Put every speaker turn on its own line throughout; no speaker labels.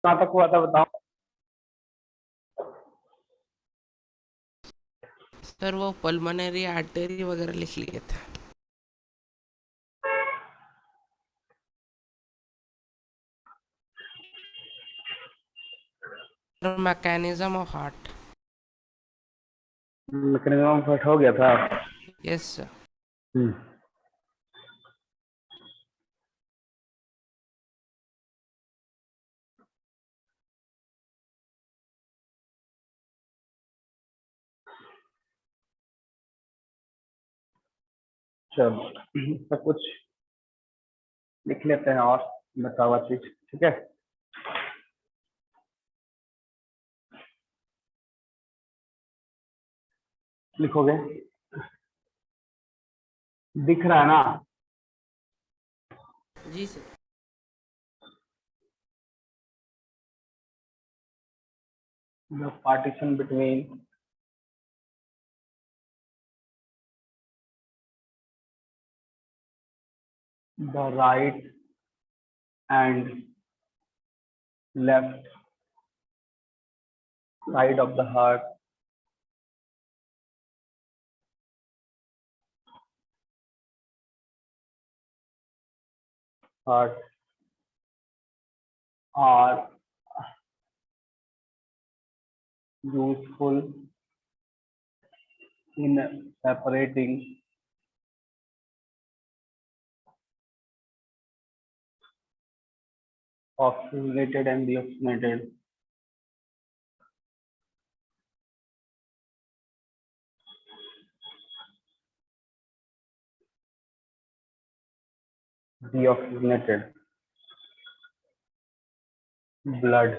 कहाँ तक हुआ था बताओ।
सर वो पल्मोनरी आर्टरी वगैरह लिख लिए थे। Mechanism of heart.
Mechanism of हो गया था।
Yes sir.
हम्म, चलो सब कुछ लिख लेते हैं और बचा हुआ चीज, ठीक है। लिखोगे, दिख रहा है ना।
जी sir.
The partition between the right and left side of the heart heart are useful in separating oxygenated and deoxygenated deoxygenated blood.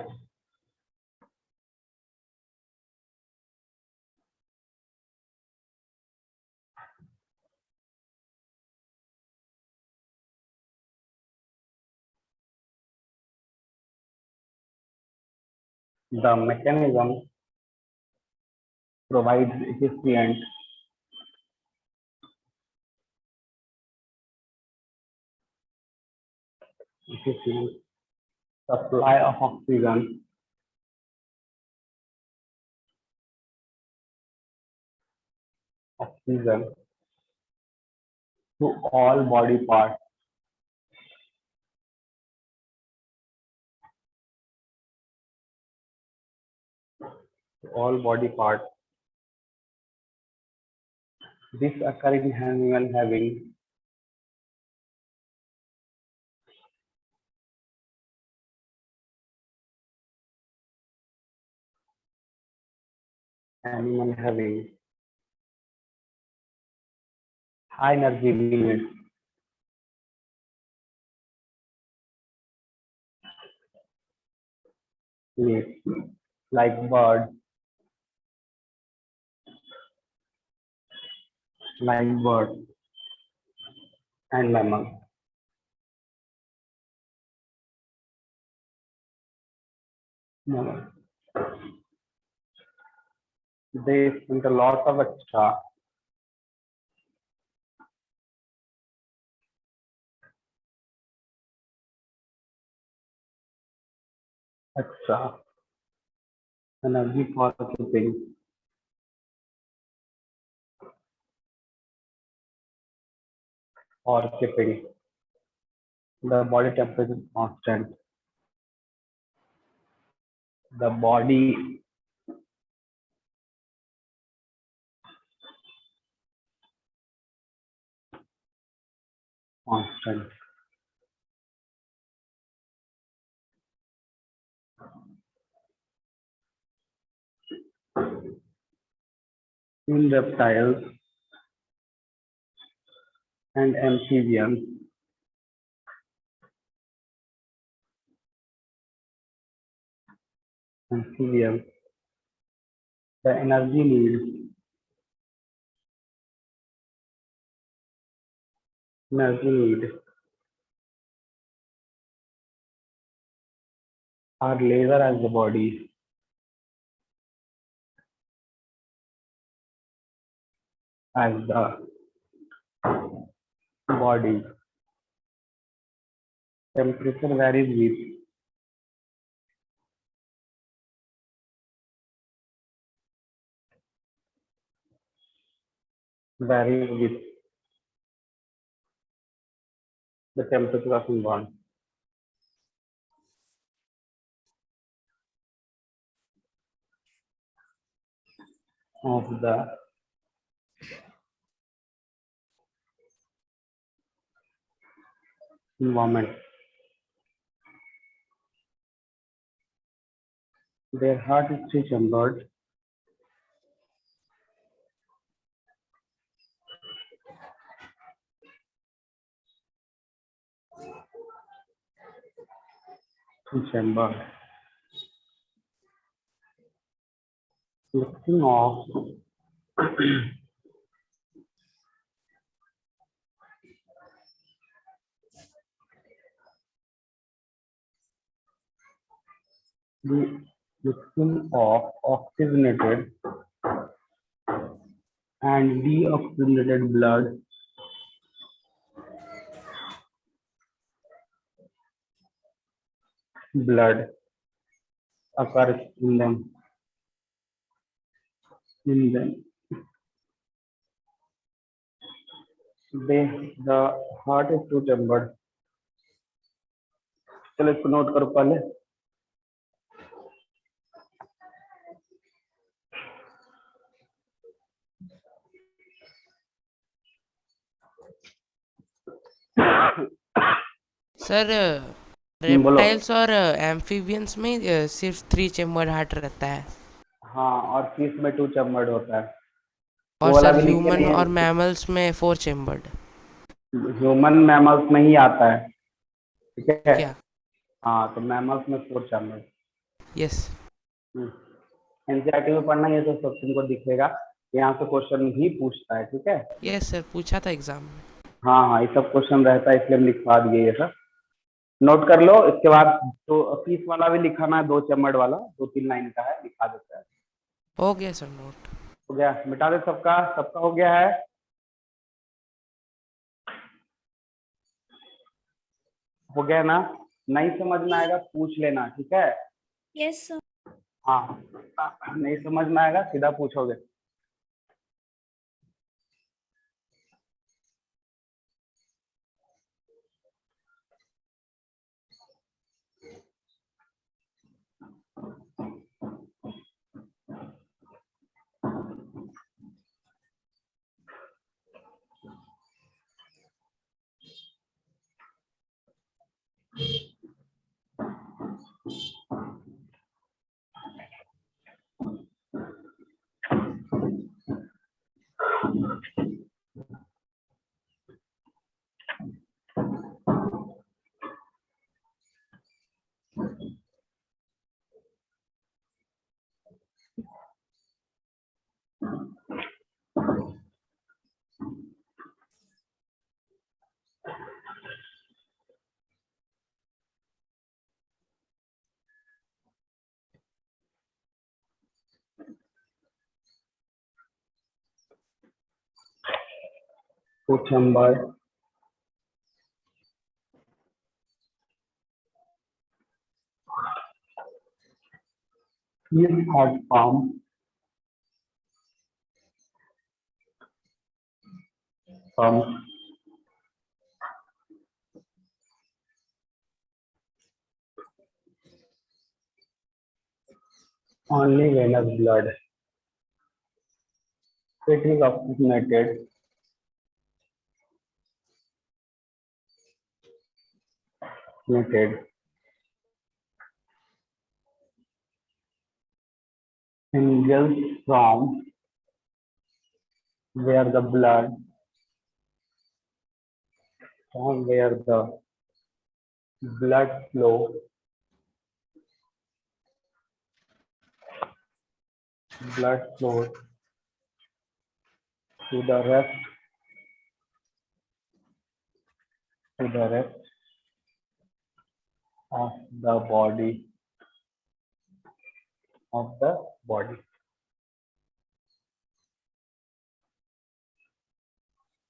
The mechanism provides efficient efficient supply of oxygen to all body parts, to all body parts. This occurs in animal having high energy limits like bird and mammal. Mammal. They spend a lot of extra energy for keeping the body temperature constant. The body constant. In reptiles and amphibians, the energy need are lesser as the body temperature varies with vary with the temperature of environment of the environment. Their heart is three-chambered. Three-chambered. Lifting off the lifting of oxygenated and deoxygenated blood occurs in them. The heart is two-chambered. चलो इसको note करो पहले.
Sir
बोलो.
Reptiles और amphibians में सिर्फ 3 chamber heart रहता है.
हाँ, और फिश में टू-चैम्बर्ड होता है. वो
और
वाला
सर
भी लिख के
ह्यूमन
नहीं
और
है.
मैमल्स में 4 चेम्बर्ड.
ह्यूमन मैमल्स में ही आता है. ठीक है.
क्या?
हाँ, तो मैमल्स में फोर-चैम्बर्ड.
यस.
एनसीईआरटी में पढ़ना, ये तो सब तुमको दिखेगा. यहाँ से क्वेश्चन भी पूछता है. ठीक है.
यस सर, पूछा था एग्जाम में.
हाँ हाँ, ये सब क्वेश्चन रहता है, इसलिए हम लिखवा दिए ये सब. नोट कर लो. इसके बाद तो फीस वाला भी लिखाना है, 2 चैम्बर्ड वाला 2-3 लाइन का है, लिखा देता है.
हो गया सर नोट.
हो गया. मिटा दे सबका. सबका हो गया है. हो गया ना. नहीं समझ में आएगा पूछ लेना. ठीक है.
Yes sir.
हाँ, नहीं समझ में आएगा सीधा पूछोगे. To-chambered is heart pump only venous blood. It is oxygenated in gills from where the blood blood flow blood flows to the rest of the body.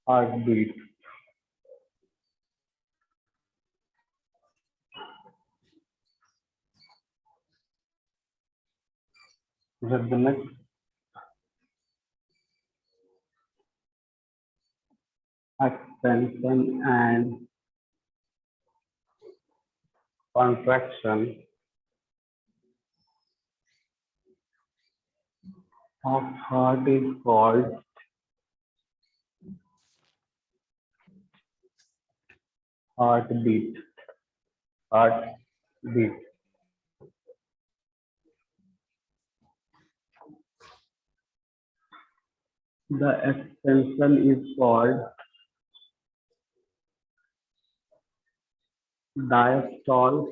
Heartbeat. Rhythmic expansion and contraction of heart is called heartbeat. Heartbeat. The expansion is called diastole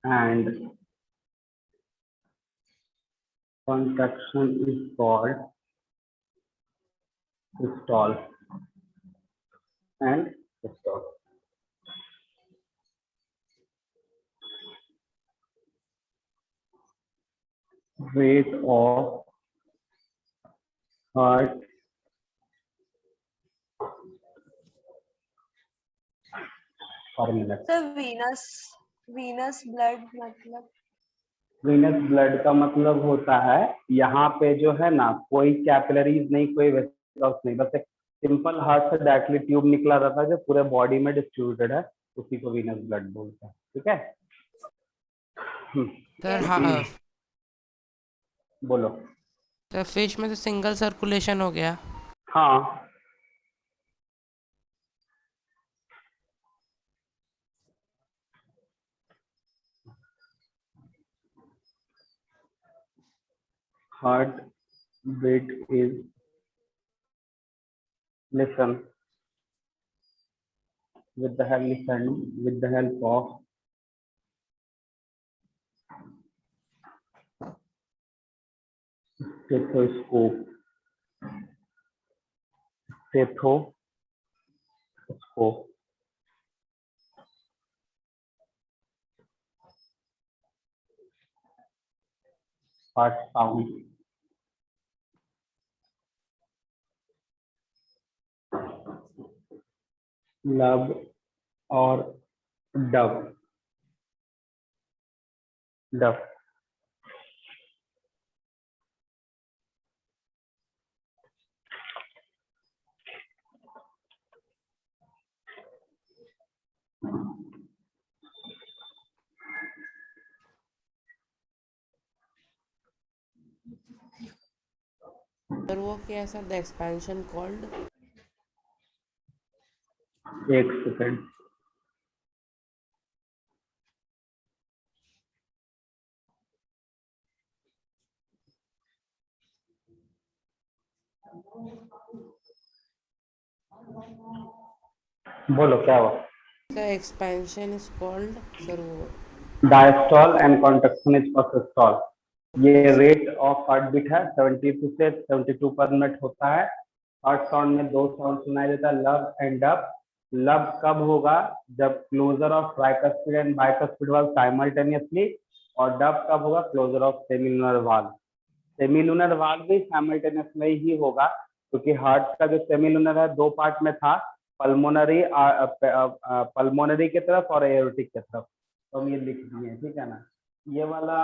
and contraction is called systole and systole. Rate of heart per minute.
Sir venous blood मतलब
venous blood का मतलब होता है यहाँ पे जो है ना कोई कैपिलरीज नहीं, कोई वेसल्स नहीं, बस एक सिंपल हार्ट से डायरेक्टली ट्यूब निकला रहता है जो पूरे बॉडी में डिस्ट्रीब्यूटेड है, उसी को वीनस ब्लड बोलते हैं। ठीक है,
सर हाँ
बोलो।
सर फिश में तो सिंगल सर्कुलेशन हो गया।
हाँ, heart beat is, listen, with the help of stethoscope, heart sound, लब और डब, डब।
सर वो क्या है सर, द एक्सपेंशन कॉल्ड?
एक सेकंड, बोलो क्या हुआ।
The expansion is called sir वो
diastole and contraction is for systole. ये रेट ऑफ हार्ट बीट है, 72 से 72 पर मिनट होता है। हार्ट साउंड में दो साउंड सुनाई देता है, लब एंड डब। लब कब होगा? जब closure of tricuspid and bicuspid valve simultaneously, और डब कब होगा? Closure of semilunar valve. Semilunar valve भी साइमल्टेनियसली ही होगा, क्योंकि हार्ट का जो सेमिलुनर है दो पार्ट में था, पल्मोनरी पल्मोनरी की तरफ और एओर्टिक की तरफ। तो हम ये लिख दिए, ठीक है ना। ये वाला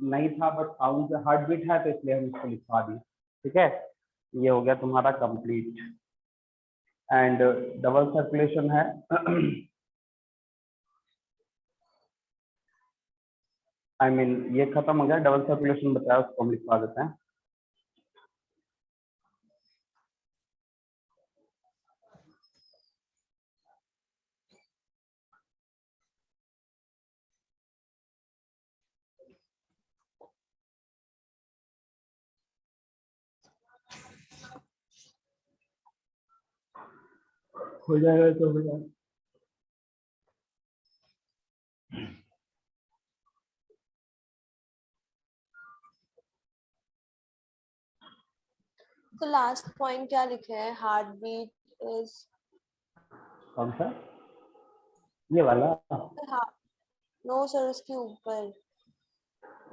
नहीं था, बट साउंड हार्ट बीट है तो इसलिए हम इसको लिखवा दिए। ठीक है, ये हो गया तुम्हारा कंप्लीट। एंड डबल सर्कुलेशन है आई मीन ये खत्म हो गया, डबल सर्कुलेशन बताया, उसको हम लिखवा देते हैं। हो जाएगा तो हो जाएगा।
तो लास्ट पॉइंट क्या लिखे हैं? हार्ट बीट इज
कौन सा? ये वाला
नो सर, उसके ऊपर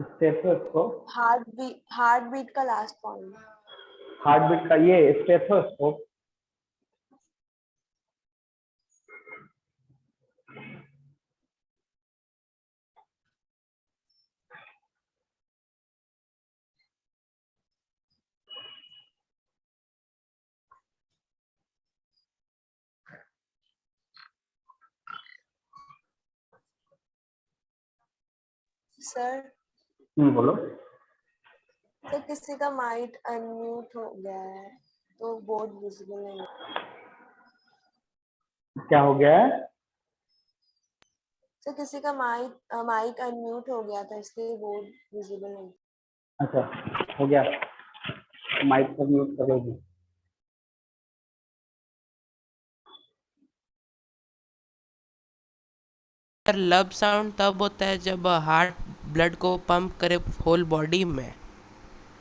स्टेथोस्कोप।
हार्ट बीट का लास्ट पॉइंट।
हार्ट बीट का ये स्टेथोस्कोप।
सर
बोलो।
सर किसी का माइक अनम्यूट हो गया है तो बोर्ड विजिबल नहीं।
क्या हो गया है?
सर किसी का माइक अनम्यूट हो गया था इसलिए बोर्ड विजिबल नहीं।
अच्छा, हो गया। माइक पर म्यूट करोगी?
सर लब साउंड तब होता है जब हार्ट ब्लड को पंप करे होल बॉडी में,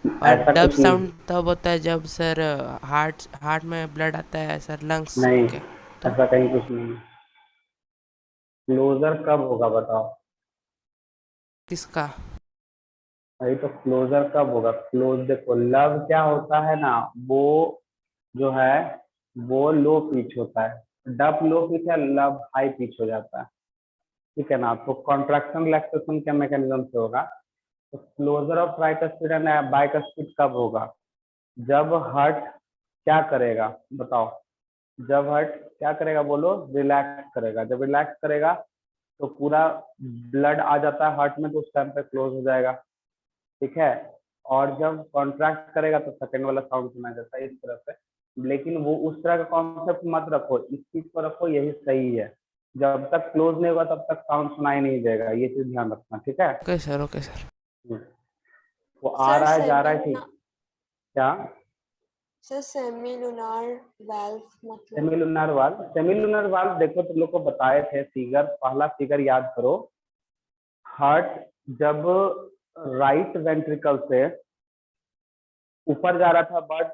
और
ऐसा
डब
कुछ नहीं।
साउंड तब होता है जब सर हार्ट हार्ट में ब्लड आता है सर लंग्स
नहीं,
के। तो
ऐसा कहीं कुछ नहीं है। क्लोजर कब होगा बताओ?
किसका?
भाई तो क्लोजर कब होगा? क्लोज देखो, लव क्या होता है ना, वो जो है वो लो पिच होता है। डब लो पिच है, लव हाई पिच हो जाता है। ठीक है ना? तो कॉन्ट्रैक्शन रिलैक्सेशन के मैकेनिज्म से होगा। तो closure of tricuspid and bicuspid कब होगा? जब हार्ट क्या करेगा बताओ? जब हार्ट क्या करेगा बोलो? रिलैक्स करेगा। जब रिलैक्स करेगा तो पूरा ब्लड आ जाता है हार्ट में, तो उस टाइम पे क्लोज हो जाएगा। ठीक है? और जब कॉन्ट्रैक्ट करेगा तो सेकंड वाला साउंड सुनाई देता है इस तरह से। लेकिन वो उस तरह का कॉन्सेप्ट मत रखो, इस चीज को रखो, यही सही है। जब तक क्लोज नहीं होगा तब तक साउंड सुनाई नहीं देगा, ये चीज ध्यान रखना। ठीक है?
Okay sir, okay sir.
वो आ
सर
रहा है जा रहा है, ठीक। क्या?
सेमी लूनार वाल्व मतलब।
सेमिलुनर वाल्व, सेमिलुनर वाल्व देखो तुम लोग को बताए थे फिगर, पहला फिगर याद करो। हार्ट जब राइट वेंट्रिकल से ऊपर जा रहा था बट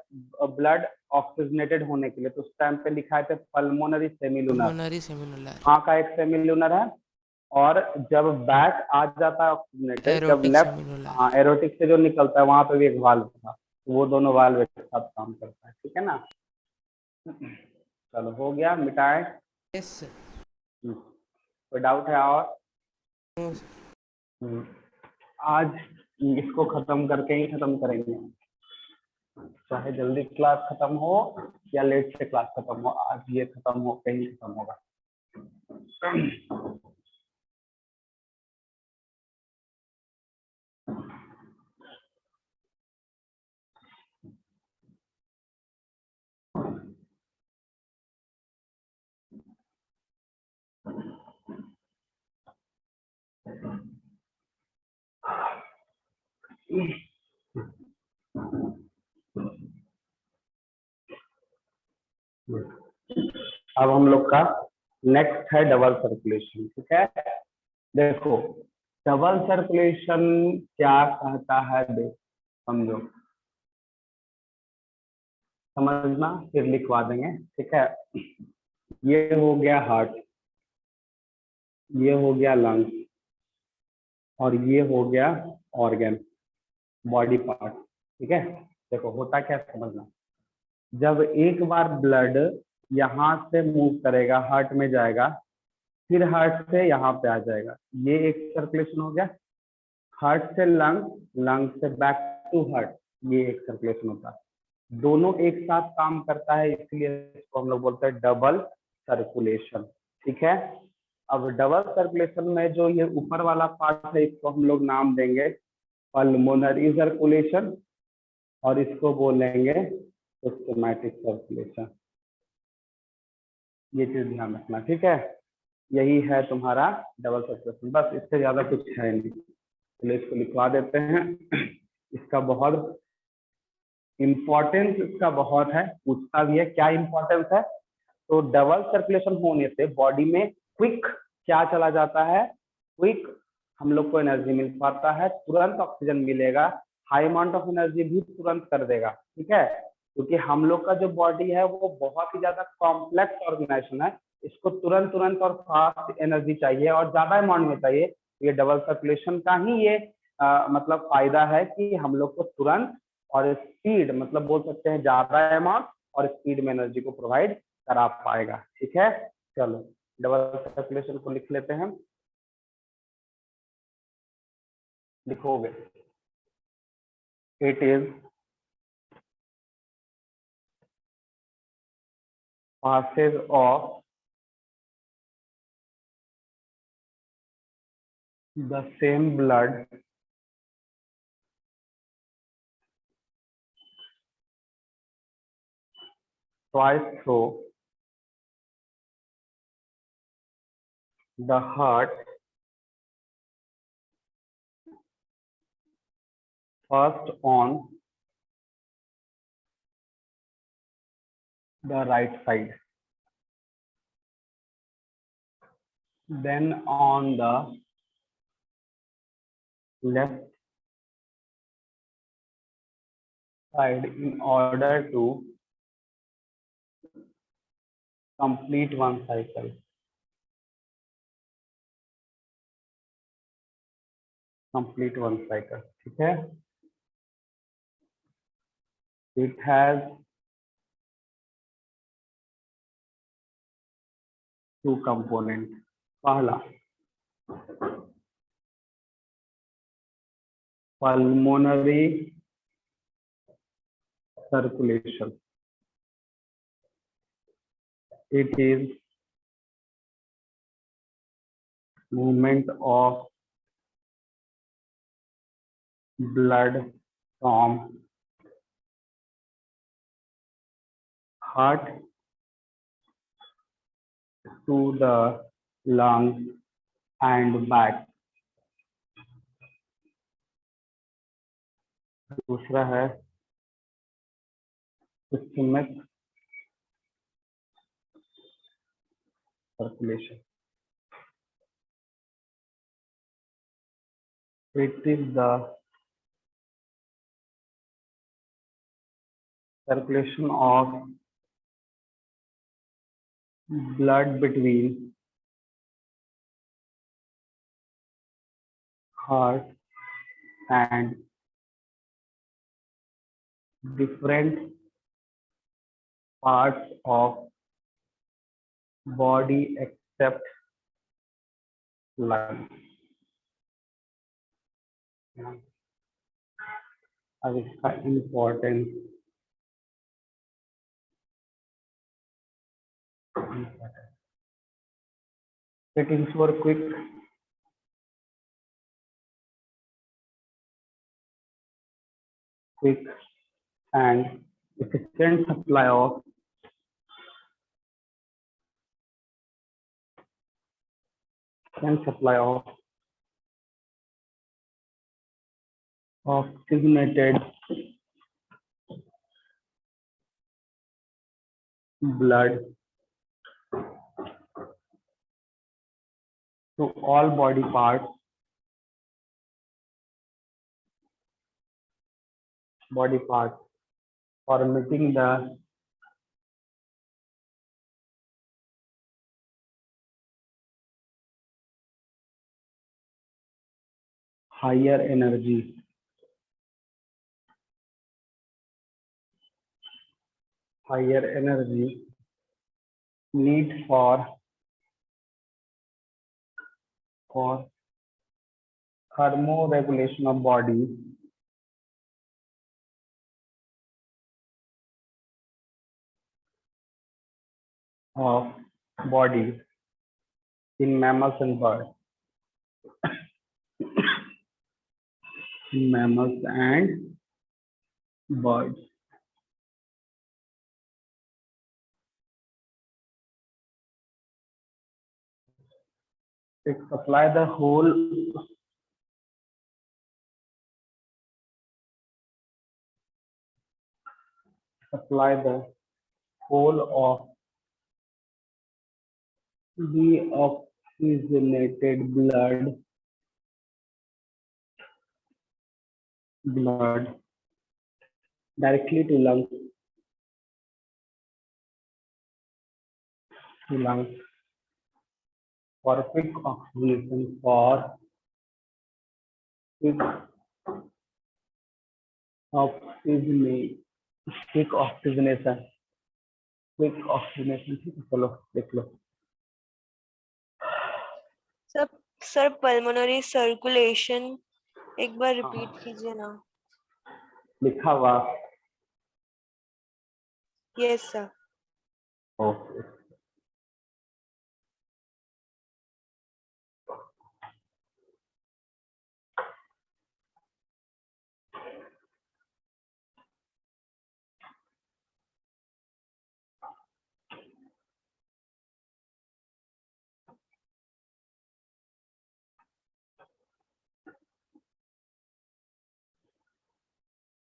ब्लड ऑक्सीजनेटेड होने के लिए, तो उस टाइम पे लिखा थे पल्मोनरी सेमिलुनर।
पल्मोनरी सेमिनुलर,
हाँ का एक सेमिलुनर है। और जब बैक आ जाता है ऑक्सीजनेटेड, जब
एरोटिक
लेफ्ट,
सेमिनुलर।
हाँ एरोटिक से जो निकलता है वहां पे भी एक वाल्व था। वो दोनों वाल्व एक साथ काम करता है। ठीक है ना? चलो हो गया, मिटाए।
Yes sir.
कोई डाउट है और? हम्म, आज इसको खत्म करके ही खत्म करेंगे, चाहे जल्दी क्लास खत्म हो या लेट से क्लास खत्म हो, आज ये खत्म हो के ही खत्म होगा। अब हम लोग का नेक्स्ट है डबल सर्कुलेशन। ठीक है? देखो, डबल सर्कुलेशन क्या कहता है, देख समझो, समझना फिर लिखवा देंगे। ठीक है? ये हो गया हार्ट, ये हो गया लंग्स, और ये हो गया ऑर्गन, बॉडी पार्ट। ठीक है? देखो होता क्या समझना, जब एक बार ब्लड यहाँ से मूव करेगा, हार्ट में जाएगा, फिर हार्ट से यहाँ पे आ जाएगा, ये एक सर्कुलेशन हो गया। हार्ट से लंग, लंग से बैक टू हार्ट, ये एक सर्कुलेशन होता है। दोनों एक साथ काम करता है, इसलिए इसको हम लोग बोलते हैं डबल सर्कुलेशन। ठीक है? अब डबल सर्कुलेशन में जो ये ऊपर वाला पार्ट है, इसको हम लोग नाम देंगे पल्मोनरी सर्कुलेशन, और इसको बोलेंगे सिस्टमैटिक सर्कुलेशन। ये चीज ध्यान रखना। ठीक है? यही है तुम्हारा डबल सर्कुलेशन, बस इससे ज्यादा कुछ है नहीं। चलो इसको लिखवा देते हैं। इसका बहुत इम्पोर्टेंस, इसका बहुत है, पूछता भी है क्या इम्पोर्टेंस है। तो डबल सर्कुलेशन होने से बॉडी में क्विक क्या चला जाता है, क्विक हम लोग को एनर्जी मिल पाता है, तुरंत ऑक्सीजन मिलेगा, हाई अमाउंट ऑफ एनर्जी भी तुरंत कर देगा। ठीक है? क्योंकि हम लोग का जो बॉडी है वो बहुत ही ज्यादा कॉम्प्लेक्स ऑर्गेनाइजेशन है, इसको तुरंत तुरंत और फास्ट एनर्जी चाहिए और ज्यादा अमाउंट में चाहिए। ये डबल सर्कुलेशन का ही ये मतलब फायदा है कि हम लोग को तुरंत और स्पीड, मतलब बोल सकते हैं ज्यादा अमाउंट और स्पीड में एनर्जी को प्रोवाइड करा पाएगा। ठीक है? चलो डबल सर्कुलेशन को लिख लेते हैं, लिखोगे। It is passage of the same blood twice through the heart, first on the right side, then on the left side in order to complete one cycle. Complete one cycle. ठीक है? It has two components. पहला pulmonary circulation. It is movement of blood from heart to the lungs and back. दूसरा है systemic circulation. It is the circulation of blood between heart and different parts of body except lungs. अब इसका importance settings were quick and efficient supply of oxygenated blood to all body parts permitting the higher energy need for thermoregulation of body in mammals and birds. In mammals and birds. It supply the whole of deoxygenated blood directly to lungs for quick oxygenation quick oxygenation चलो देख लो
sir pulmonary circulation एक बार repeat कीजिए ना.
लिखा हुआ
yes sir.
Okay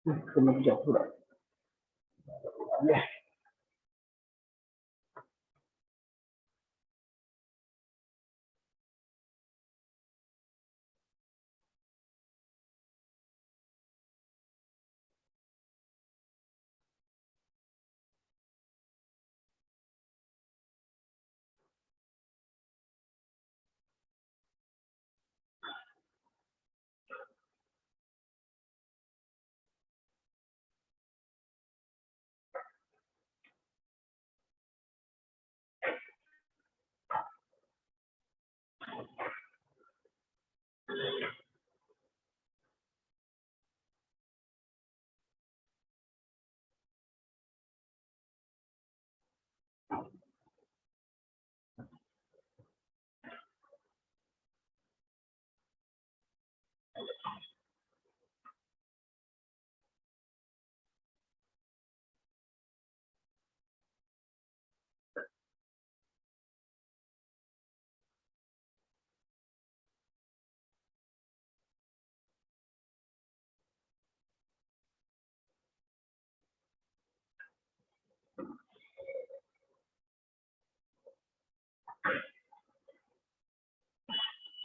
समझ जाओ पूरा।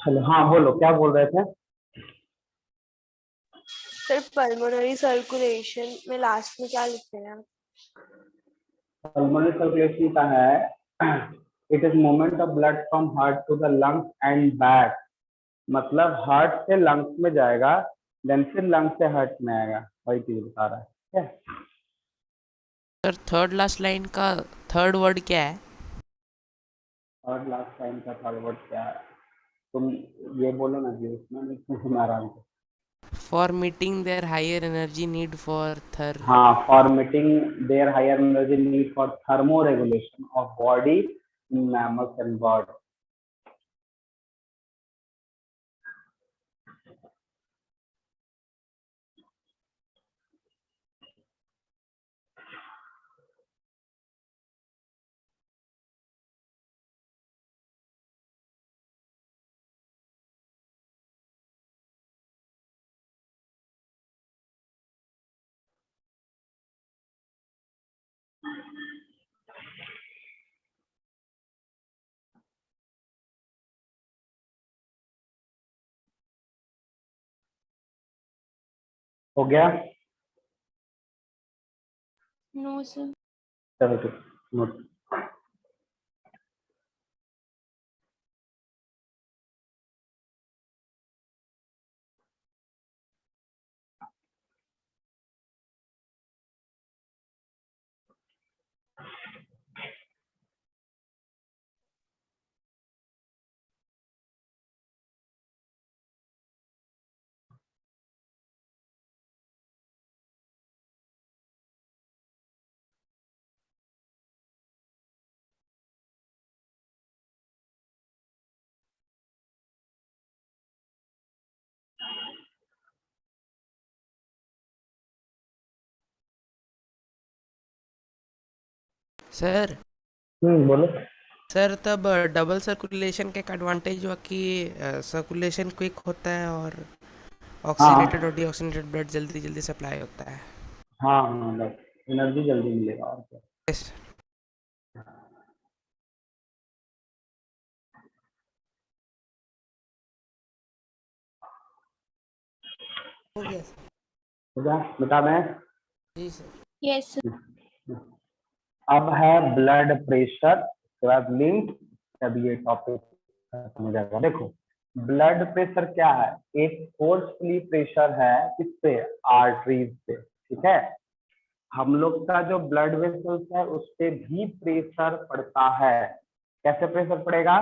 हेलो, हाँ बोलो, क्या बोल रहे थे?
सर पल्मोनरी सर्कुलेशन में लास्ट में क्या लिखते हैं?
पल्मोनरी सर्कुलेशन का है it is movement of blood from heart to the lungs and back. मतलब हार्ट से लंग्स में जाएगा, देन फिर लंग्स से हार्ट में आएगा, वही चीज बता रहा है। ठीक है,
सर थर्ड लास्ट लाइन का थर्ड वर्ड क्या है?
और लास्ट टाइम का थर्ड वर्ड क्या है? तुम ये बोलो ना जी, उसमें मैं सुना रहा हूँ।
For meeting their higher energy need for थर।
हाँ, for meeting their higher energy need for thermoregulation of body in mammals and bird. हो गया?
No sir.
चलो ठीक, नोट।
सर
बोलो।
सर तब डबल सर्कुलेशन का एक एडवांटेज हुआ कि सर्कुलेशन क्विक होता है और ऑक्सीनेटेड
हाँ
और डीऑक्सीनेटेड ब्लड जल्दी जल्दी सप्लाई होता है।
हाँ हाँ, बस एनर्जी जल्दी मिलेगा और क्या।
यस। हो गया सर।
हो गया, बता दें।
जी सर।
यस।
अब है ब्लड प्रेशर, उसके बाद लिंक, तब ये टॉपिक खत्म हो जाएगा। देखो, ब्लड प्रेशर क्या है? एक फोर्सफुली प्रेशर है, किससे? आर्टरीज से। ठीक है, हम लोग का जो ब्लड वेसल्स है उस पे भी प्रेशर पड़ता है। कैसे प्रेशर पड़ेगा?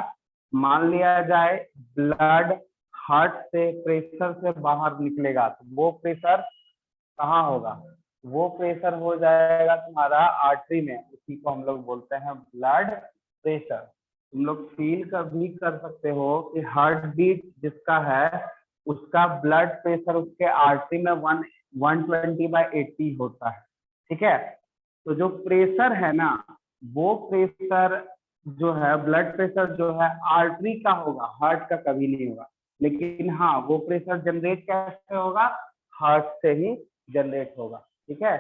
मान लिया जाए ब्लड हार्ट से प्रेशर से बाहर निकलेगा, तो वो प्रेशर कहाँ होगा? वो प्रेशर हो जाएगा तुम्हारा आर्टरी में, उसी को हम लोग बोलते हैं ब्लड प्रेशर। तुम लोग फील कभी कर सकते हो कि हार्ट बीट जिसका है उसका ब्लड प्रेशर उसके आर्टरी में 120/80 होता है। ठीक है, तो जो प्रेशर है ना, वो प्रेशर जो है, ब्लड प्रेशर जो है आर्टरी का होगा, हार्ट का कभी नहीं होगा। लेकिन हाँ, वो प्रेशर जनरेट कैसे होगा? हार्ट से ही जनरेट होगा। ठीक है।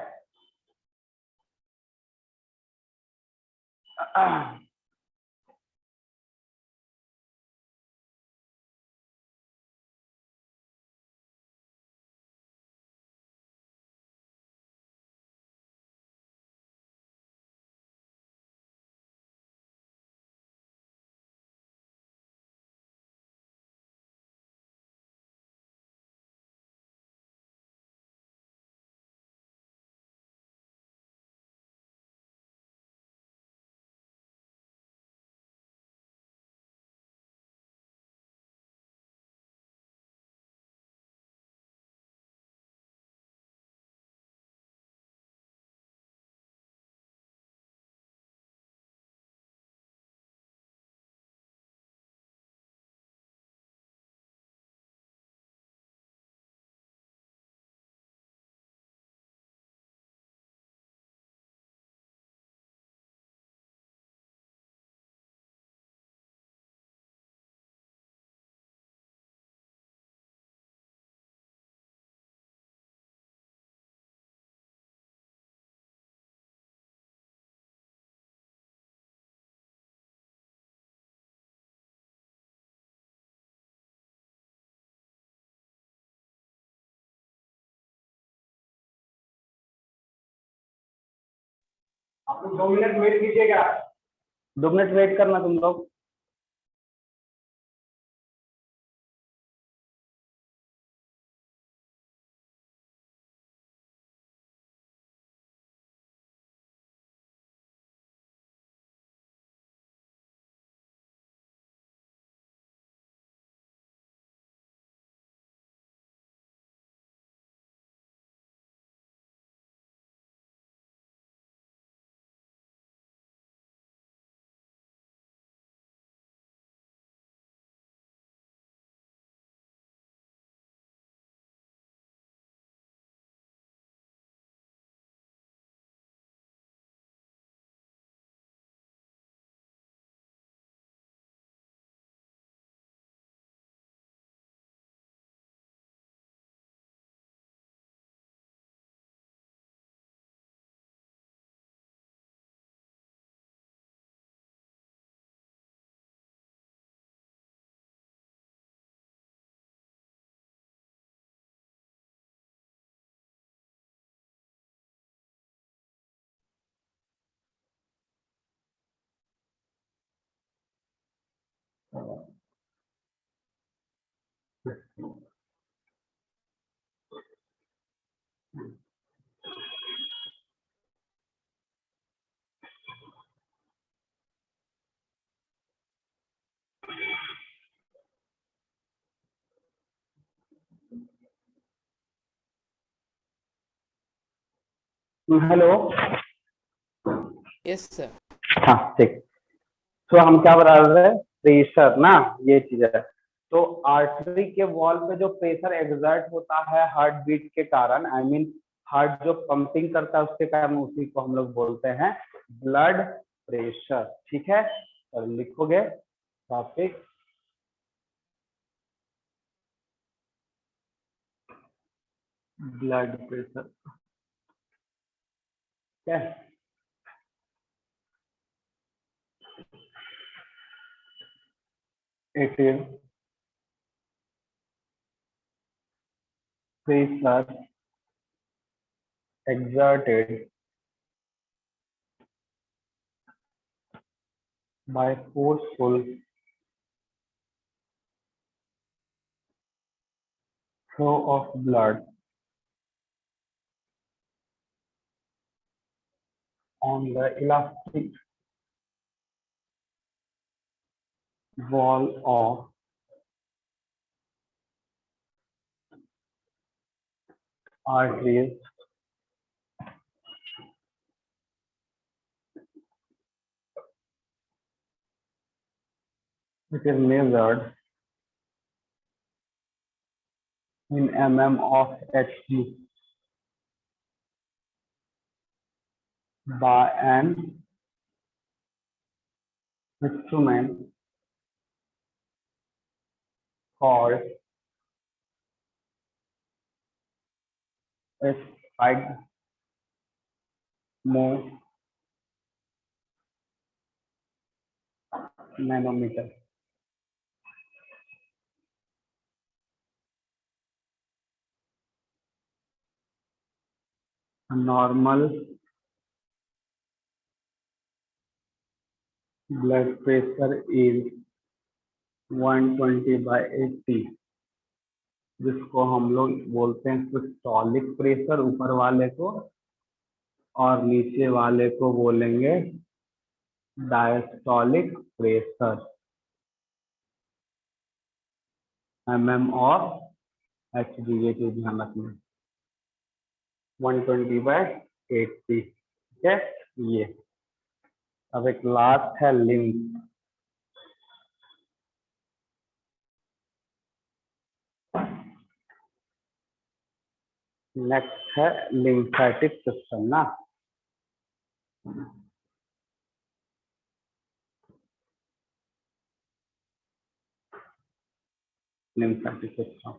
आप लोग 2 मिनट वेट कीजिएगा। 2 मिनट वेट करना तुम लोग। हेलो।
Yes sir.
हाँ ठीक। तो हम क्या बता रहे थे? प्रेशर ना, ये चीज है। तो आर्टरी के वॉल पे जो प्रेशर एग्जर्ट होता है हार्ट बीट के कारण, आई मीन हार्ट जो पंपिंग करता है उसके कारण, उसी को हम लोग बोलते हैं ब्लड प्रेशर। ठीक है, तो लिखोगे टॉपिक ब्लड प्रेशर। ठीक है, it is pressure exerted by forceful flow of blood on the elastic wall of arteries. It is measured in mm of Hg by an instrument called 5 move nanometer. Normal blood pressure is 120/80, जिसको हम लोग बोलते हैं systolic pressure ऊपर वाले को, और नीचे वाले को बोलेंगे डायस्टोलिक प्रेशर, और HD, ये चीज ध्यान रखना, 120/80। ठीक है, ये अब एक लास्ट है लिम्फ। नेक्स्ट है लिम्फेटिक सिस्टम ना। लिम्फेटिक सिस्टम,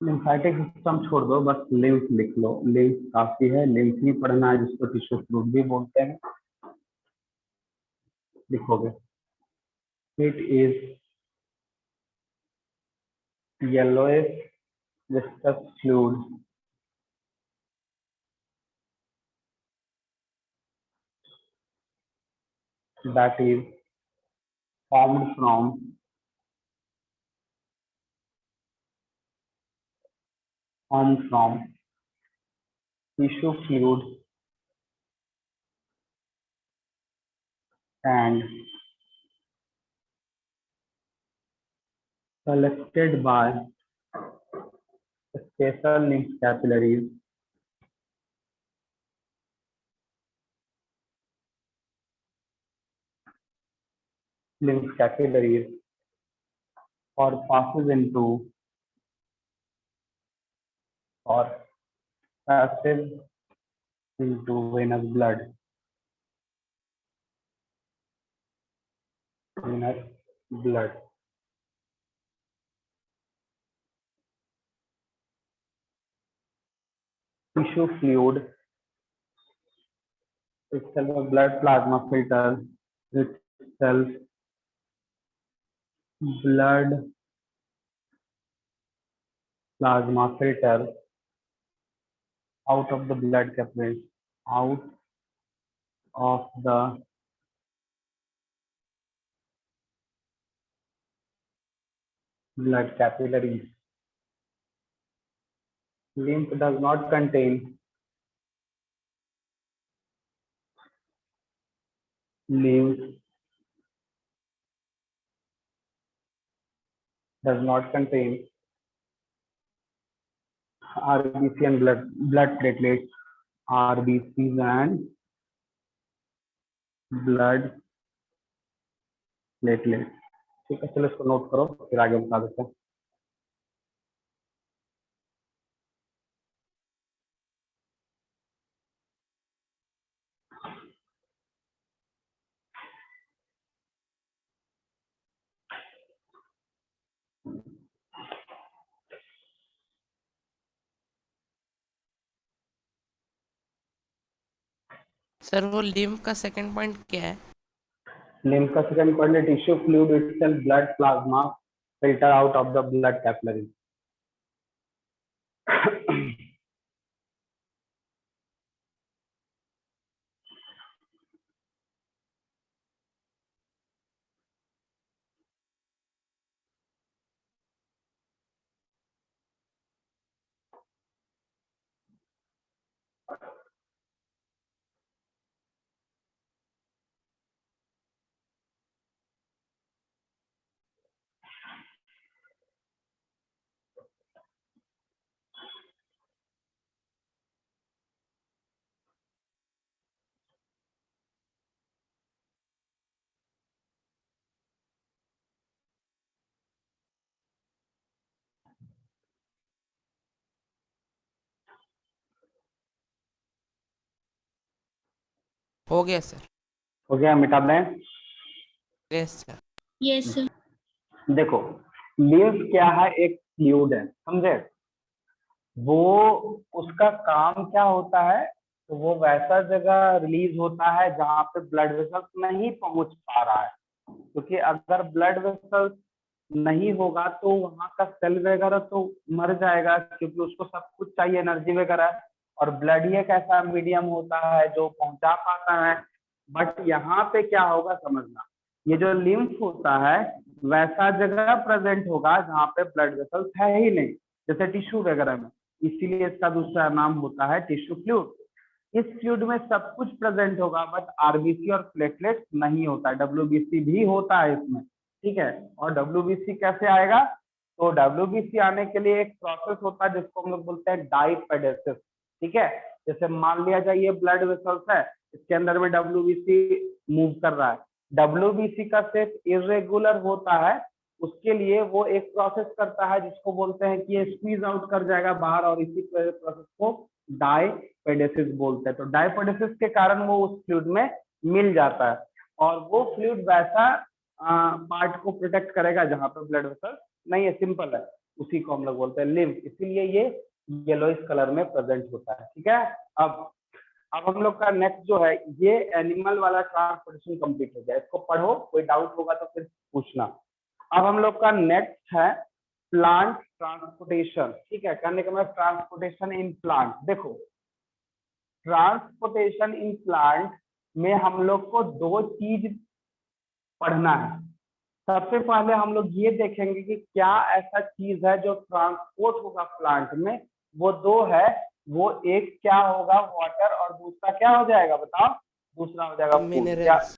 लिम्फेटिक सिस्टम छोड़ दो, बस लिम्फ लिख लो। लिम्फ काफी है, लिम्फ ही पढ़ना है, जिसको टिश्यू फ्लूइड भी बोलते हैं। लिखोगे it is yellowish viscous fluid that is formed from tissue fluid and collected by special lymph capillaries or passes into or passes into venous blood. Tissue fluid itself a blood plasma filter, itself blood plasma filter out of the blood capillaries, out of the blood capillaries. Lymph does not contain lymph does not contain RBC and blood platelets, RBCs and blood platelets. ठीक है, चलो इसको note करो, फिर आगे बता देते हैं।
सर वो लिम्फ का सेकंड पॉइंट क्या है?
लिम्फ का सेकंड पॉइंट है tissue fluid itself blood plasma filter out of the blood capillary.
हो गया सर।
हो गया, मिटा दें?
Yes sir.
Yes sir.
देखो लिम्फ क्या है, एक फ्लूइड है, समझे। वो उसका काम क्या होता है, तो वो वैसा जगह रिलीज होता है जहां पे ब्लड वेसल्स नहीं पहुंच पा रहा है, क्योंकि अगर ब्लड वेसल्स नहीं होगा तो वहां का सेल वगैरह तो मर जाएगा, क्योंकि उसको सब कुछ चाहिए, एनर्जी वगैरह। और ब्लड ही एक ऐसा मीडियम होता है जो पहुंचा पाता है। बट यहाँ पे क्या होगा समझना, ये जो लिम्फ होता है वैसा जगह प्रेजेंट होगा जहाँ पे ब्लड वेसल्स है ही नहीं, जैसे टिश्यू वगैरह में। इसीलिए इसका दूसरा नाम होता है टिश्यू फ्लूइड। इस फ्लूइड में सब कुछ प्रेजेंट होगा, बट आरबीसी और प्लेटलेट नहीं होता है। डब्ल्यूबीसी भी होता है इसमें, ठीक है। और डब्ल्यूबीसी कैसे आएगा, तो डब्ल्यूबीसी आने के लिए एक प्रोसेस होता है जिसको हम लोग बोलते हैं डाइपेडेसिस, ठीक है। जैसे मान लिया जाए ये ब्लड वेसल्स है, इसके अंदर में डब्ल्यूबीसी मूव कर रहा है। डब्ल्यूबीसी का शेप इरेगुलर होता है, उसके लिए वो एक प्रोसेस करता है जिसको बोलते हैं कि ये स्क्वीज आउट कर जाएगा बाहर, और इसी प्रोसेस को डाइपेडेसिस बोलते हैं। तो डाइपेडेसिस के कारण वो उस फ्लूइड में मिल जाता है, और वो फ्लूइड वैसा पार्ट को प्रोटेक्ट करेगा जहां पर ब्लड वेसल नहीं है, सिंपल है। उसी को हम लोग बोलते हैं लिम्फ, इसीलिए ये येलोइश कलर में प्रेजेंट होता है, ठीक है। अब हम लोग का नेक्स्ट जो है, ये एनिमल वाला ट्रांसपोर्टेशन कंप्लीट हो गया। इसको पढ़ो, कोई डाउट होगा तो फिर पूछना। अब हम लोग का नेक्स्ट है प्लांट ट्रांसपोर्टेशन, ठीक है। कहने का मतलब ट्रांसपोर्टेशन इन प्लांट। देखो ट्रांसपोर्टेशन इन प्लांट में हम लोग को दो चीज पढ़ना है। सबसे पहले हम लोग ये देखेंगे कि क्या ऐसा चीज है जो ट्रांसपोर्ट होगा प्लांट में। वो दो है, वो एक क्या होगा वाटर, और दूसरा क्या हो जाएगा बताओ, दूसरा हो जाएगा फूड। क्या
मिनरल्स।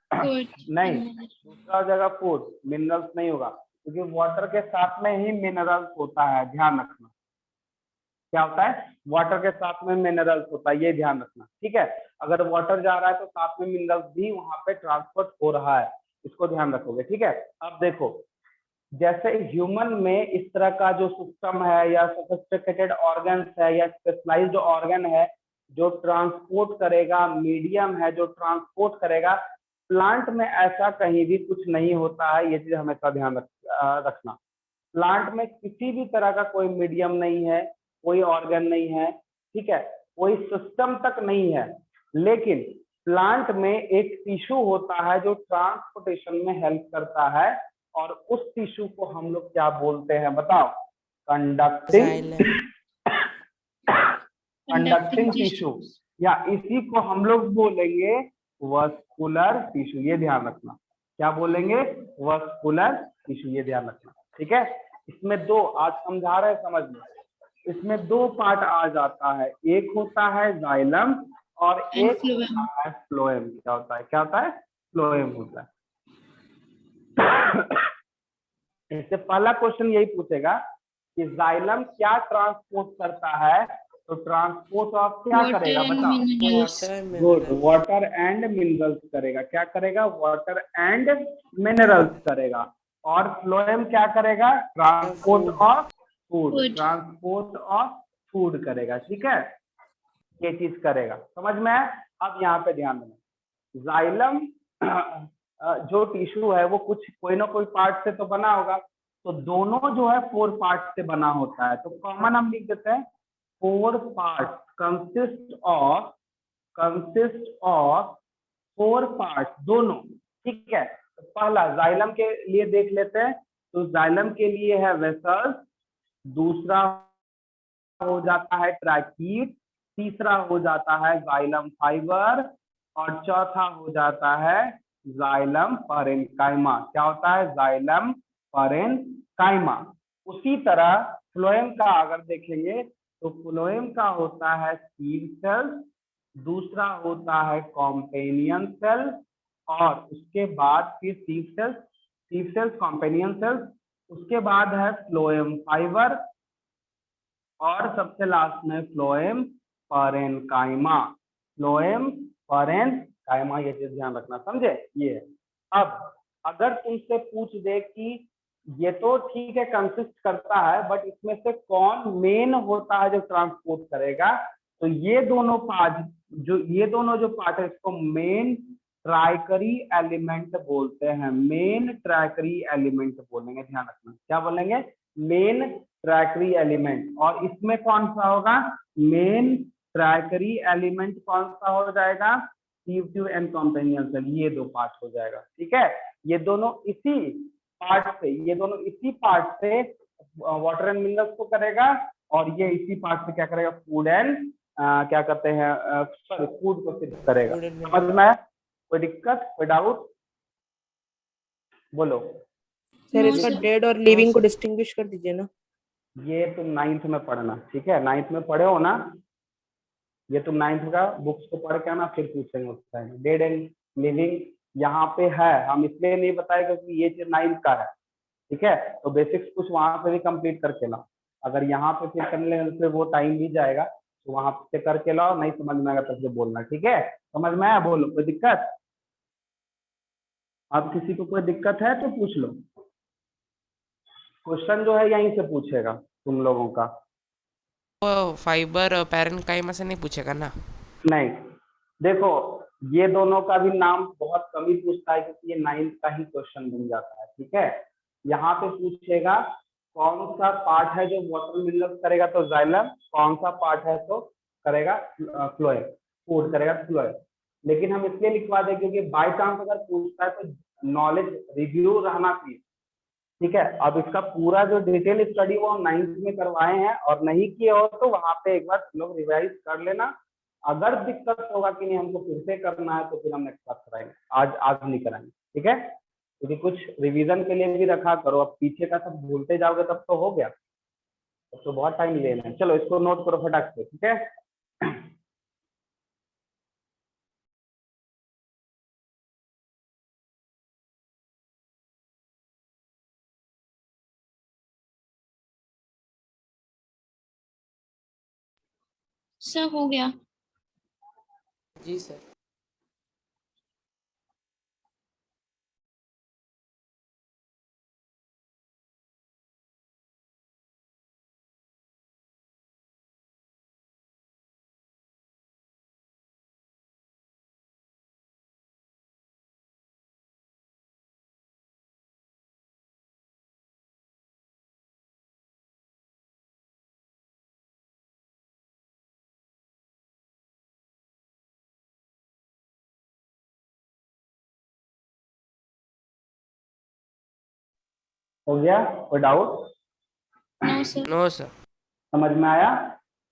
नहीं, दूसरा हो जाएगा फूड, मिनरल्स नहीं होगा, क्योंकि वाटर के साथ में ही मिनरल्स होता है, ध्यान रखना। क्या होता है, वाटर के साथ में मिनरल्स होता है, ये ध्यान रखना, ठीक है। अगर वाटर जा रहा है तो साथ में मिनरल्स भी वहां पे ट्रांसपोर्ट हो रहा है, इसको ध्यान रखोगे, ठीक है। अब देखो जैसे ह्यूमन में इस तरह का जो सिस्टम है, या सोफिस्टिकेटेड ऑर्गन्स है, या स्पेशलाइज्ड ऑर्गन है जो ट्रांसपोर्ट करेगा, मीडियम है जो ट्रांसपोर्ट करेगा, प्लांट में ऐसा कहीं भी कुछ नहीं होता है। ये चीज हमेशा ध्यान रखना। प्लांट में किसी भी तरह का कोई मीडियम नहीं है, कोई ऑर्गन नहीं है, ठीक है, कोई सिस्टम तक नहीं है। लेकिन प्लांट में एक टिश्यू होता है जो ट्रांसपोर्टेशन में हेल्प करता है, और उस टिश्यू को हम लोग क्या बोलते हैं बताओ, कंडक्टिंग
जाइलम।
कंडक्टिंग टिश्यू, या इसी को हम लोग बोलेंगे वस्कुलर टिश्यू। ये ध्यान रखना, क्या बोलेंगे, वस्कुलर टिश्यू, ये ध्यान रखना, ठीक है। इसमें दो आज समझा रहे हैं, समझ लो। इसमें दो पार्ट आ जाता है, एक होता है जाइलम और एक होता है फ्लोएम। क्या होता है, क्या होता है, फ्लोएम होता है। इससे पहला क्वेश्चन यही पूछेगा कि जाइलम क्या ट्रांसपोर्ट करता है, तो ट्रांसपोर्ट ऑफ क्या करेगा बताओ, गुड, वाटर एंड मिनरल्स करेगा। क्या करेगा, वाटर एंड मिनरल्स करेगा। और फ्लोएम क्या करेगा, transport of food, transport of food करेगा, ठीक है। ये चीज करेगा, समझ में आया। अब यहाँ पे ध्यान देना, जाइलम जो टिश्यू है वो कुछ कोई ना कोई पार्ट से तो बना होगा, तो दोनों जो है 4 पार्ट से बना होता है। तो कॉमन हम लिख देते हैं 4 पार्ट, कंसिस्ट ऑफ 4 पार्ट, दोनों, ठीक है। तो पहला जाइलम के लिए देख लेते हैं, तो जाइलम के लिए है वेसल्स, दूसरा हो जाता है ट्रैकीट, तीसरा हो जाता है जाइलम फाइबर, और चौथा हो जाता है जाइलम पैरेन्काइमा। क्या होता है, जाइलम पैरेन्काइमा। उसी तरह फ्लोएम का अगर देखेंगे तो फ्लोएम का होता है सीड सेल, दूसरा होता है कॉम्पेनियन सेल, और उसके बाद फिर सीड सेल्स कॉम्पेनियन सेल्स, उसके बाद है फ्लोएम फाइबर, और सबसे लास्ट में फ्लोएम पैरेन्काइमा। फ्लोएम पैरेन्काइमा, ये चीज ध्यान रखना, समझे। ये अब अगर तुमसे पूछ दे कि ये तो ठीक है कंसिस्ट करता है, बट इसमें से कौन मेन होता है जो ट्रांसपोर्ट करेगा, तो ये दोनों पार्ट जो पार्ट है इसको मेन ट्राइकरी एलिमेंट बोलते हैं, मेन ट्राइकरी एलिमेंट बोलेंगे, ध्यान रखना क्या बोलेंगे, मेन ट्राइकरी एलिमेंट। और इसमें कौन सा होगा, मेन ट्राइकरी एलिमेंट कौन सा हो जाएगा, CO2 एंड कॉम्पेनियन सेल, ये दो पार्ट हो जाएगा। ठीक है, ये दोनों इसी पार्ट से वाटर एंड मिनरल्स को करेगा, और ये इसी पार्ट से क्या करेगा, फूड एंड क्या कहते हैं, सॉरी फूड को सिर्फ करेगा। समझ में आया? कोई दिक्कत, कोई डाउट, बोलो।
सर इसका डेड और लिविंग को डिस्टिंग्विश कर दीजिए ना।
ये तुम 9th में पढ़ना, ठीक है, 9th में पढ़े हो ना, ये तुम 9th का बुक्स को पढ़ के आना, फिर पूछेंगे उस टाइम। डेड एंड लिविंग यहाँ पे है, हम इसलिए नहीं बताए क्योंकि ये चीज 9th का है। ठीक है, तो बेसिक्स कुछ वहां पे भी कंप्लीट करके लाओ, अगर यहाँ पे फिर करने फिर वो टाइम भी जाएगा, तो वहां से करके लाओ, नहीं समझ में आएगा तब से बोलना। ठीक है, समझ में आया, बोलो, कोई दिक्कत? अब किसी को कोई दिक्कत है तो पूछ लो, क्वेश्चन जो है यहीं से पूछेगा तुम लोगों का।
वो फाइबर पैरेन्काइमा से नहीं पूछेगा ना?
नहीं, देखो ये दोनों का भी नाम बहुत कम ही पूछता है, क्योंकि ये 9th का ही क्वेश्चन बन जाता है। ठीक है, यहाँ पे पूछेगा कौन सा पार्ट है जो वाटर मिनरल्स करेगा, तो जाइलम, कौन सा पार्ट है तो करेगा फ्लोएम, फूड करेगा फ्लोएम। लेकिन हम इसलिए लिखवा दें क्योंकि बाय चांस अगर पूछता है तो नॉलेज रिव्यू रहना चाहिए। ठीक है, अब इसका पूरा जो डिटेल स्टडी वो हम 9th में करवाए हैं, और नहीं किए हो तो वहां पे एक बार लोग रिवाइज कर लेना। अगर दिक्कत होगा कि नहीं हमको फिर से करना है तो फिर हम नेक्स्ट क्लास कराएंगे, आज नहीं कराएंगे। ठीक है, क्योंकि कुछ रिवीजन के लिए भी रखा करो, अब पीछे का सब भूलते जाओगे तब तो हो गया, तब तो बहुत टाइम लेना है। चलो इसको नोट करो फटाक से। ठीक है,
सर हो गया।
जी सर।
हो गया, कोई doubt?
No sir.
No sir.
समझ में आया?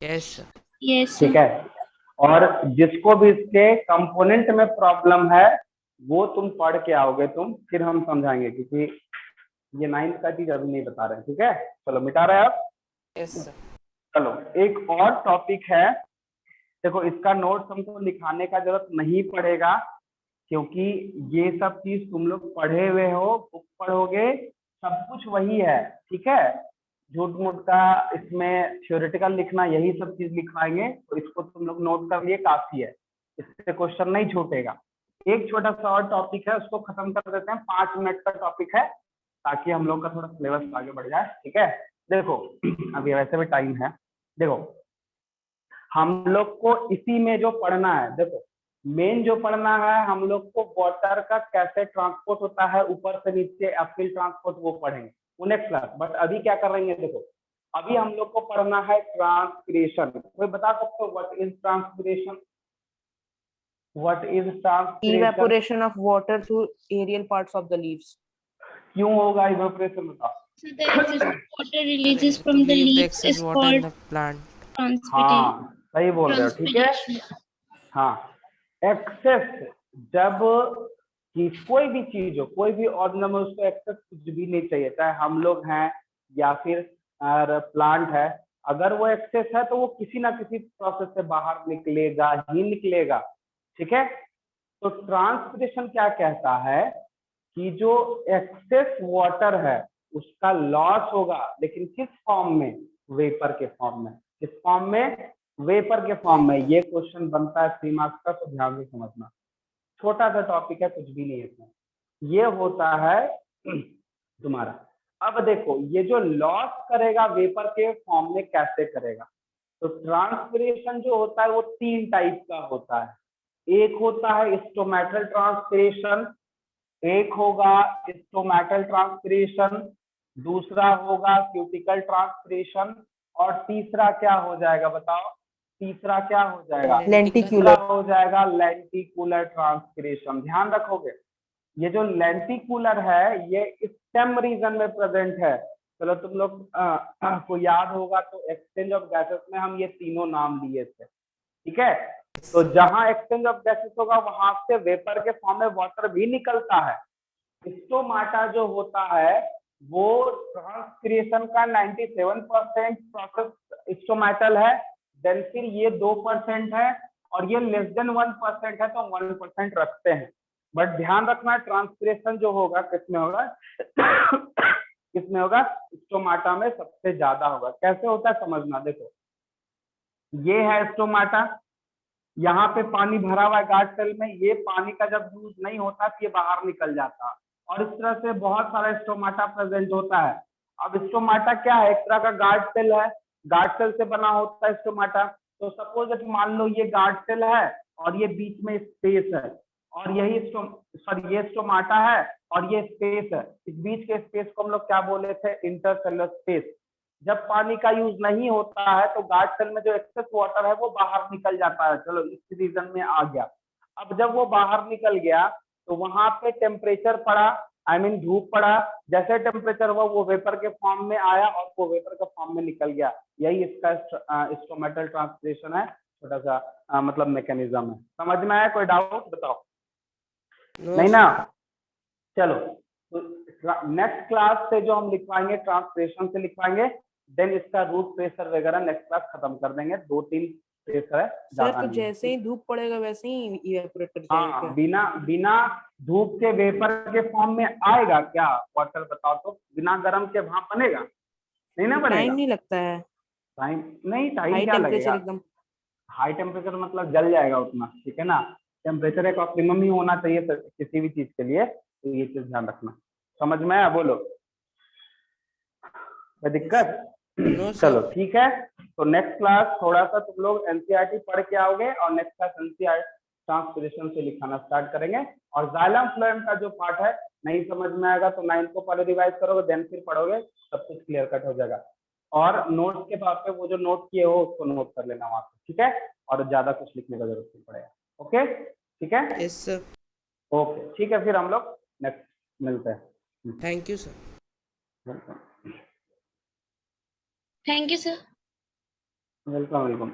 Yes sir.
यस
ठीक
सर।
है, और जिसको भी इसके कंपोनेंट में प्रॉब्लम है वो तुम पढ़ के आओगे तुम, फिर हम समझाएंगे, क्योंकि ये 9th का चीज अभी नहीं बता रहे हैं। ठीक है, चलो मिटा रहे हैं आप।
Yes sir.
चलो एक और टॉपिक है, देखो इसका नोट्स हमको लिखाने का जरूरत नहीं पड़ेगा, क्योंकि ये सब चीज तुम लोग पढ़े हुए हो, बुक पढ़ोगे, सब कुछ वही है। ठीक है, झूठ मूठ का इसमें थ्योरेटिकल लिखना, यही सब चीज लिखवाएंगे, तो इसको तुम लोग नोट कर लिए काफी है, इससे क्वेश्चन नहीं छूटेगा। एक छोटा सा और टॉपिक है, उसको खत्म कर देते हैं, 5 मिनट का टॉपिक है, ताकि हम लोग का थोड़ा सिलेबस आगे बढ़ जाए। ठीक है, देखो अभी वैसे भी टाइम है, देखो हम लोग को इसी में जो पढ़ना है, देखो मेन जो पढ़ना है हम लोग को वाटर का कैसे ट्रांसपोर्ट होता है ऊपर से नीचे, अपहिल ट्रांसपोर्ट, वो पढ़ेंगे वो नेक्स्ट क्लास। बट अभी क्या कर रहे हैं, देखो अभी हम लोग को पढ़ना है ट्रांसपिरेशन। कोई बता सकते हो what is transpiration? What is transpiration?
Evaporation of water through aerial parts of the leaves.
क्यों होगा इवेपोरेशन, बताओ?
So the excess water releases from the
leave the
leaves
excess
is
water in
called
the plant.
transpiration.
हाँ सही बोल रहे हो, ठीक है। हाँ, एक्सेस, जब कि कोई भी चीज हो, कोई भी ऑर्गेनिज्म हो, उसको एक्सेस कुछ भी नहीं चाहिए, चाहे हम लोग हैं या फिर प्लांट है, अगर वो एक्सेस है तो वो किसी ना किसी प्रोसेस से बाहर निकलेगा ही निकलेगा। ठीक है, तो ट्रांसपिरेशन क्या कहता है कि जो एक्सेस वाटर है उसका लॉस होगा, लेकिन किस फॉर्म में? वेपर के फॉर्म में। किस फॉर्म में? वेपर के फॉर्म में। ये क्वेश्चन बनता है 3 मार्क्स का, तो ध्यान से समझना, छोटा सा टॉपिक है, कुछ भी नहीं है इसमें। ये होता है तुम्हारा, अब देखो ये जो लॉस करेगा वेपर के फॉर्म में कैसे करेगा, तो ट्रांसपिरेशन जो होता है वो 3 टाइप का होता है। एक होता है स्टोमेटल ट्रांसपिरेशन, एक होगा स्टोमेटल ट्रांसपिरेशन, दूसरा होगा क्यूटिकल ट्रांसपिरेशन, और तीसरा क्या हो जाएगा बताओ? तीसरा क्या हो जाएगा? तीसरा
लेंटिकुलर
हो जाएगा लेंटिकुलर ट्रांसपिरेशन। ध्यान रखोगे, ये जो लेंटिकुलर है ये स्टेम रीजन में प्रेजेंट है। चलो तुम लोग को याद होगा तो एक्सचेंज ऑफ गैसेस में हम ये तीनों नाम लिए थे, ठीक है? तो जहां एक्सचेंज ऑफ गैसेस होगा वहां से वेपर के फॉर्म में वाटर भी निकलता है। स्टोमाटा जो होता है वो ट्रांसपिरेशन का 97% प्रोसेस स्टोमेटल है, देन फिर ये 2% है, और ये लेस देन 1% है तो 1% रखते हैं। बट ध्यान रखना ट्रांसपिरेशन जो होगा किसमें होगा? किसमें होगा? स्टोमाटा में सबसे ज्यादा होगा। कैसे होता है समझना, देखो ये है स्टोमाटा, यहाँ पे पानी भरा हुआ है गार्ड सेल में, ये पानी का जब यूज नहीं होता तो ये बाहर निकल जाता है, और इस तरह से बहुत सारा स्टोमाटा प्रेजेंट होता है। अब स्टोमाटा क्या है? एक तरह का गार्ड सेल है, गार्ड सेल से बना होता है स्टोमाटा। तो सपोज मान लो ये गार्ड सेल है और ये बीच में स्पेस है, और यही ये स्टोमाटा है और ये स्पेस है। इस बीच के स्पेस को हम लोग क्या बोले थे? Intercellular space. जब पानी का यूज नहीं होता है तो गार्ड सेल में जो एक्सेस वाटर है वो बाहर निकल जाता है। चलो इस रीजन में आ गया। अब जब वो बाहर निकल गया तो वहां पे टेम्परेचर पड़ा, आई मीन धूप पड़ा, जैसे टेम्परेचर हुआ वो वेपर के फॉर्म में आया और वो वेपर के फॉर्म में निकल गया। यही इसका स्टोमेटल ट्रांसपिरेशन है, छोटा सा मतलब मैकेनिज्म है। समझ में आया? कोई डाउट बताओ? नहीं ना? चलो तो नेक्स्ट क्लास से जो हम लिखवाएंगे ट्रांसपिरेशन से लिखवाएंगे, देन इसका रूट प्रेशर वगैरह नेक्स्ट क्लास खत्म कर देंगे। 2-3 प्रेशर है,
सर,
ज्यादा
तो
नहीं।
जैसे ही धूप पड़ेगा वैसे ही इवेपोरेट कर जाएगा
हाँ,
क्या?
बिना धूप के वेपर के फॉर्म में आएगा क्या वाटर? बताओ तो, बिना गर्म के भाप बनेगा? नहीं ना बनेगा।
टाइम नहीं लगता है,
टाइम नहीं, टाइम
हाई
क्या
टेम्परेचर
लगेगा?
एकदम।
हाई टेम्परेचर मतलब जल जाएगा उतना, ठीक है ना? टेम्परेचर एक ऑप्टिमम ही होना चाहिए किसी भी चीज के लिए, तो ये चीज ध्यान रखना। समझ में आया? बोलो, कोई दिक्कत?
नो
चलो
सर।
ठीक है, तो नेक्स्ट क्लास थोड़ा सा तुम लोग एनसीईआरटी पढ़ के आओगे, और नेक्स्ट क्लास एनसीईआरटी ट्रांसपिरेशन से लिखाना स्टार्ट करेंगे। और जाइलम फ्लोएम का जो पार्ट है नहीं समझ में आएगा तो 9th को पहले रिवाइज करोगे, देन फिर पढ़ोगे, सब कुछ क्लियर कट हो जाएगा। और नोट्स के पास पे वो जो नोट किए हो उसको नोट कर लेना वहां पे, ठीक है? और ज्यादा कुछ लिखने का जरूरत नहीं पड़ेगा। ओके, ठीक है?
Yes sir.
ओके, ठीक है, फिर हम लोग नेक्स्ट मिलते हैं।
Thank you sir.
Welcome
Thank you, sir.
Welcome welcome.